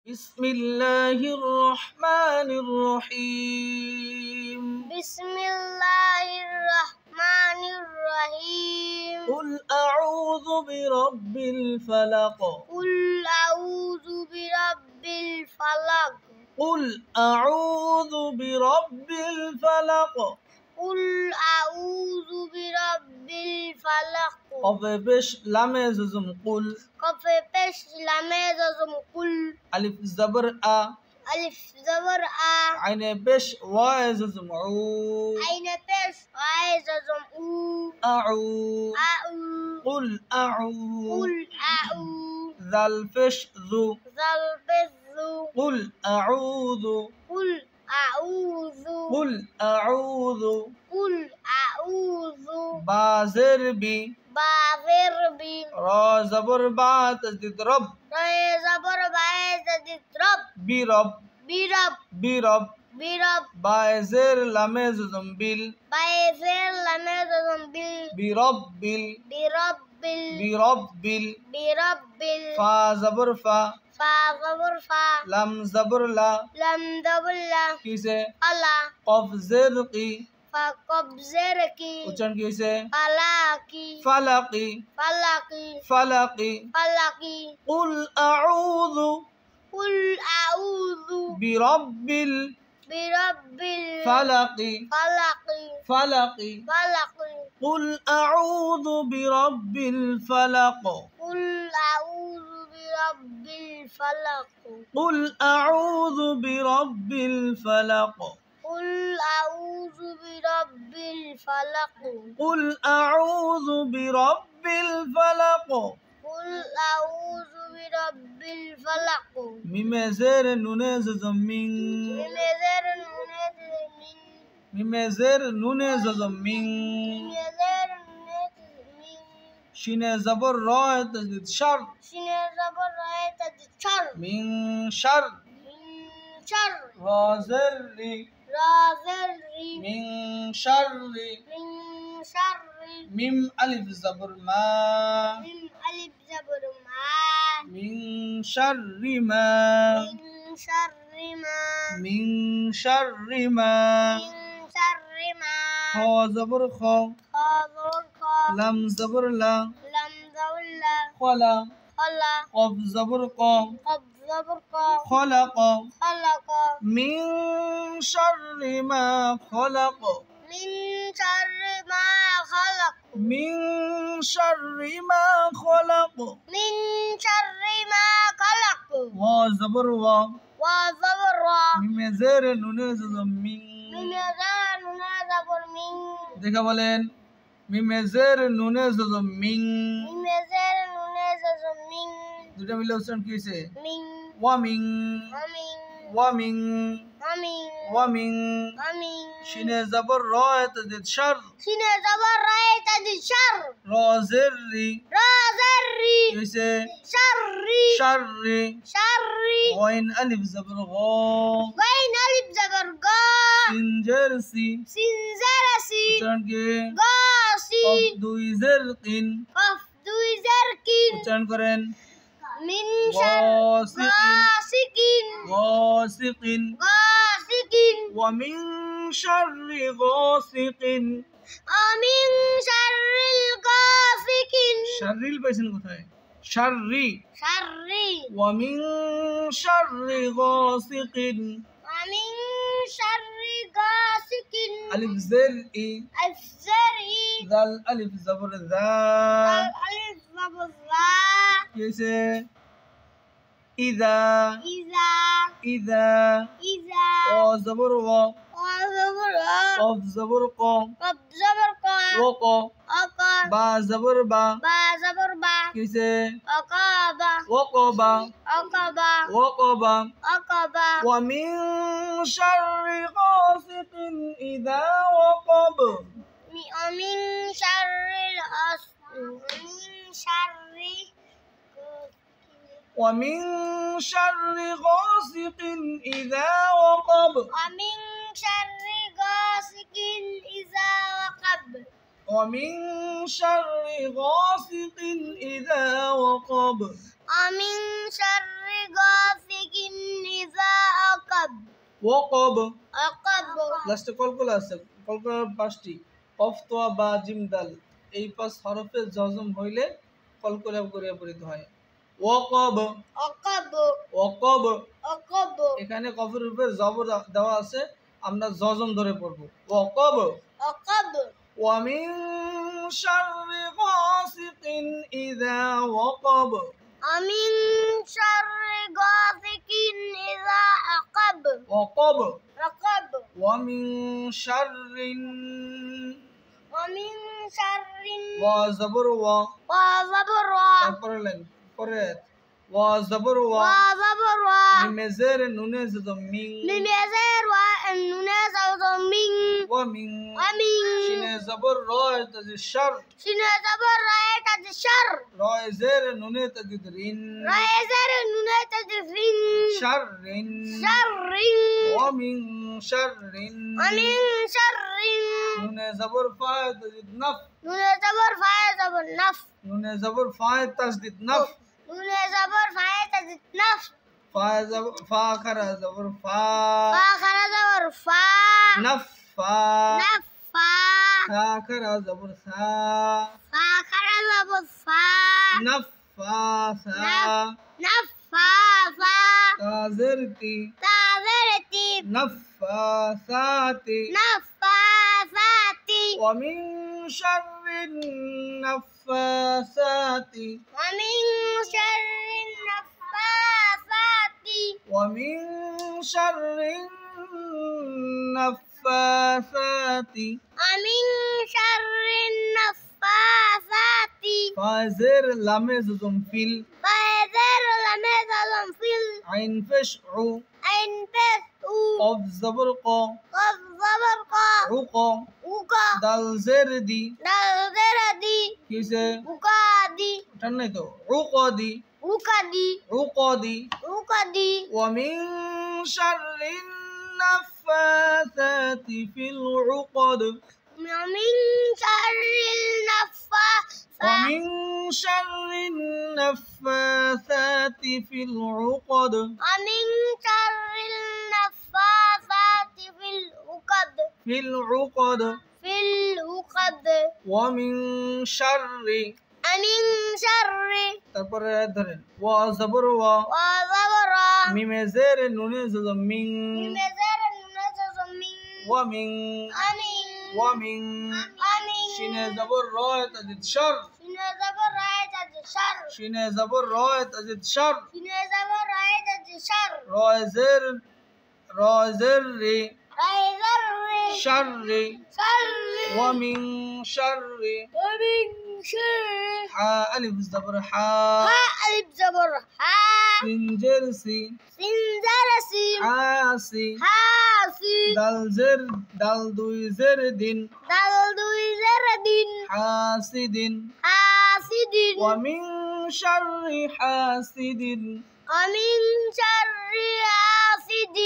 بسم الله الرحمن الرحيم بسم الله الرحمن الرحيم قل أعوذ برب الفلق قل أعوذ برب الفلق قل أعوذ برب الفلق قل أعوذ برب الفلق قف بش لام زم قل قف بش لام زم قل ألف زبر أ ألف زبر أ عين بش واي زم عو عين بش عايز زم أعو أعو قل أعو قل أعو ذا الفش ذو ذا قل أعوذ قل أعوذ قل أعوذ قل أعوذ بازر بي بافر بي را زبر با تجديد رب زبر باعث رب برب برب برب برب بازر لمز زنبيل بايزر لمز زنبيل برب برب برب برب فا زبر فا فا زبر فا لم زبر لا لم دبل لا কিসে الله قف زر قي فقبزر کی উচ্চারণ কি হয়েছে فلاقي ফালাকি فلاقي ফালাকি فلاقي قل أعوذ قل أعوذ برب برب الفلق الفلق فلق فلق قل أعوذ برب الفلق قل أعوذ برب الفلق قل أعوذ برب الفلق قل أعوذ برب الفلق قل أعوذ برب الفلق قل أعوذ برب الفلق ميم زر نون زمين بمزر نونت من ميم زر نون زمين بمزر نونت من شين زبر را تجديد شر شين زبر رأيت الشر من شر من شر را زر رازر من شر من شر ميم ألف زبر ما من ألف زبر ما من شر ما من شر ما من شر ما من شر ما خا زبر خا خاضر خا لم زبر لا لم زول خلا خلا قف زبر قا قب زبر قا خلق خلق من شر ما خلق من شر ما خلق من شر ما خلق من شر ما خلق وا زبر وا وزبر را ميم زر نون زمين من زان زبر من দেখা বলেন মিম জের নুনে জমিন من زر زبر من দুটো মিলে উচ্চারণ কি হয়েছে من ওয়ামিং ومن ওয়ামিং ومن ওয়ামিং ومن শিনে জবর রয় তাজদিদ শার شين زبر رأيت الشر র জের রি رازري কি হয়েছে شري শাররি شري ওয়াইন আলিফ জবর গ وين ألف زبر قا সিন জের সি سنزرسي উচ্চারণ কি قاسي কফ দুই জের কিন قف دوي زركين উচ্চারণ করেন من شر غاسق غاسق غاسق غاسق ومن شر غاسق ومن شر الغاسق শাররিল পাইছেন কোথায় শাররি شر ومن شر غاسق ألف غاسق ألف زر إي الزرع ذال ألف زبر ذا الألف زبر ذا كيسه إذا إذا إذا إذا وزبر و وزبر قف زبر ق قب زبر قا وق أقا با زبر با با زبر با كيسه أقابا وقبا أقبا وقبا أقبا ومن شر غاسق إذا وقب ومن شر ومن شر ومن شر غاسق إذا وقب ومن شر غاسق إذا وقب ومن شر غاسق إذا وقب ومن شر غاسق ওয়াকাব عقب লাস্টে কলকলা আছে, কলকলার 5টি কফ তোয়া বা জিম দাল, এই 5 হরফে জজম হইলে কলকলা করে পড়িতে হয়। ওয়াকাব عقب ওয়াকাব, عقب এখানে কফের উপরে জবর দেওয়া আছে, আমরা জজম ধরে পড়ব। ওয়াকাব عقب ومن شر غاسق إذا وقب ومن شر غاسق إذا عقب وقب عقب ومن شر ومن شر وزبر وزبر তারপরে লাইন পরে وزبر وزبر মিমেজের নুনে জজম মিং لمزير والنون من ومن ومن শিনে জবর রয় তাজি শার شنو زبر رايت الشر রয় জের নুনে তাজিদ রিন رايزر النون تدفين শাররিন شر ومن شر ومن شر নুনে জবর ফায় তাজিদ নফ نون زبر فاي زبر نف নুনে জবর ফায় তাজদিদ নফ نون زبر فاي تزد نف ফায় জবর ফা খারা জবর ফা فاخر زبر فا নফ ফা نفا সা খারা জবর সা فاخر زبر فا নফ ফা সা نفا فا তাজরতি تازرتي نفاثاتي نفاثاتي ومن شر النفاثات ومن شر النفاثات ومن شر النفاثات ومن شر النفاثات فازر لمز فيل فيذر لمثل في عين فشع الأنفس قف زبرقا والزبرقا عقا وقا دال زردي دلدردي كيسه وقادي تنيتو عقدي وقدي عقدي وقدي ومن شر النفاثات في العقد ومن شر النفاثات ومن شر النفاثات في العقد ومن شر النفاثات في العقد في العقد ومن شر ومن شر তারপরে ধরেন ওয়া জবর ওয়া وزبر মিমে জের নুনে জজম মিং بمزار النجز من ওয়া মিং أمين ওয়া মিং أمين শিনে জবর রয় তাজিদ শার شنو زبر رايت الشر শিনে জবর রয় তাজিদ শার شنو زبر رايت الشر রয় জের রি رايت শার রি شر ومن شر ومن شر حا ألف زبر حا ها ألف زبر ها سنجرسي سنزرسي عاسي حاسي دال زر دال دوي زردين دلدو زردين حاسد حاسد ومن شر حاسد ومن شر حاسد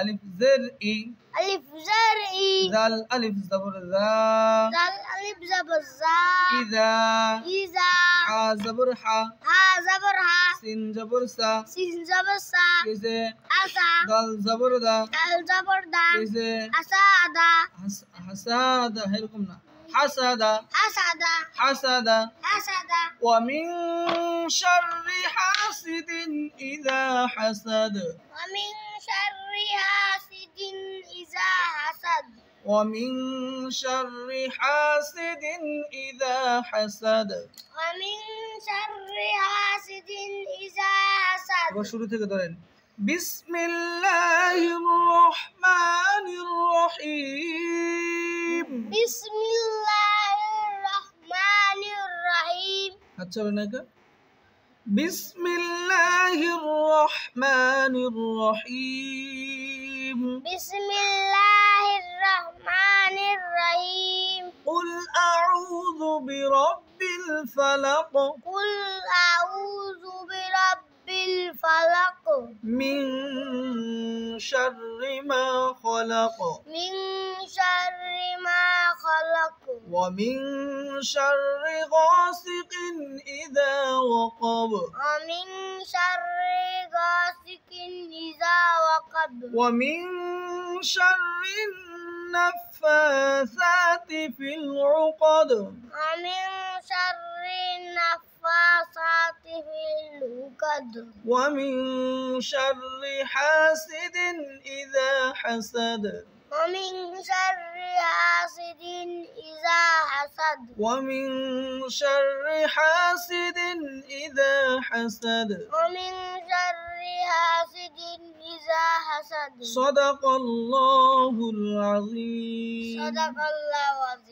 ألف زرئي ألف زرعي ذال ألف زبر ذا دل ألف زبر زا إذا إذا حا زبر حا ها زبر ها سين زبر سا سين زبر سا كيسه أسا دال زبر دا دل زبر دا كيسه أسادا حساد هلكمنا حسد حسد حسد حسد ومن شر حاسد إذا حسد ومن شر حاسد إذا حسد ومن شر حاسد إذا حسد ومن شر حاسد إذا حسد এবার শুরু থেকে ধরেন বিসমিল্লাহির রহমানির রহিম بسم الله الرحمن الرحيم আচ্ছা নাকি বিসমিল্লাহির রহমানির রহিম بسم الله الرحمن الرحيم قل أعوذ برب الفلق قل أعوذ برب الفلق من شر ما خلق من شر ما خلق ومن شر غاسق إذا وقب ومن شر غاسق إذا وقب ومن شر النفاثات في العقد ومن شر النفاثات في العقد ومن شر حاسد إذا حسد ومن شر حاسد إذا حسد ومن شر حاسد إذا حسد ومن شر حاسد إذا حسد صدق الله العظيم. صدق الله العظيم.